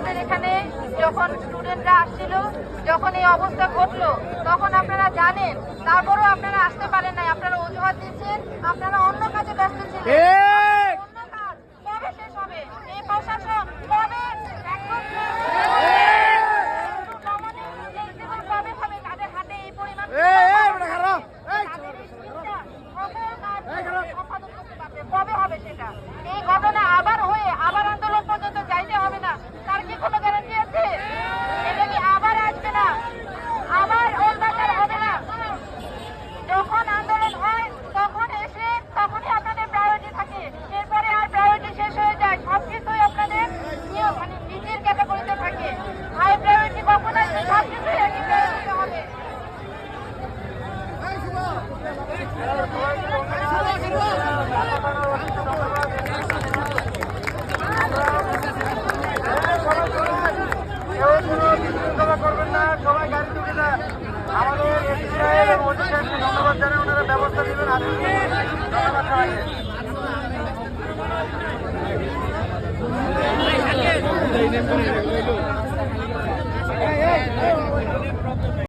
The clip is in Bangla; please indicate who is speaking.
Speaker 1: আমাদের এখানে যখন স্টুডেন্টরা আসছিল, যখন এই অবস্থা ঘটলো, তখন আপনারা জানেন, তারপরেও আপনারা আসতে পারেন নাই। আপনারা অজুহাত দিচ্ছেন, আপনারা অন্য কাজে ব্যস্ত ছিলেন। অন্য কাজ কবে শেষ হবে? এই প্রশাসন কবে কবে হবে? তাদের হাতে এই পরিমাণ কবে হবে সেটা? এই ঘটনা আবার হয়ে আবার আন্দোলন পর্যন্ত যাইতে হবে না, তার কি কোনো গ্যারান্টি আছে? এটা কি আবার আসবে না? আবার ওলবাজার হবে না? যখন আন্দোলন হয় তখন এসে তখনই আপনাদের প্রায়োরিটি থাকে, এরপরে আর প্রায়োরিটি শেষ হয়ে যায়। সবকিছুই আপনাদের মানে নিজের ক্যাটাগরিতে থাকে। হাই প্রায়োরিটি কখন আসবে? সবকিছুই একই প্রায়োরিটি হবে।
Speaker 2: করবেন না, সবাই গাড়ি তুলে না। আমাদের ধন্যবাদ জানাই, ওনারা ব্যবস্থা নেবেন। ধন্যবাদ সবাইকে।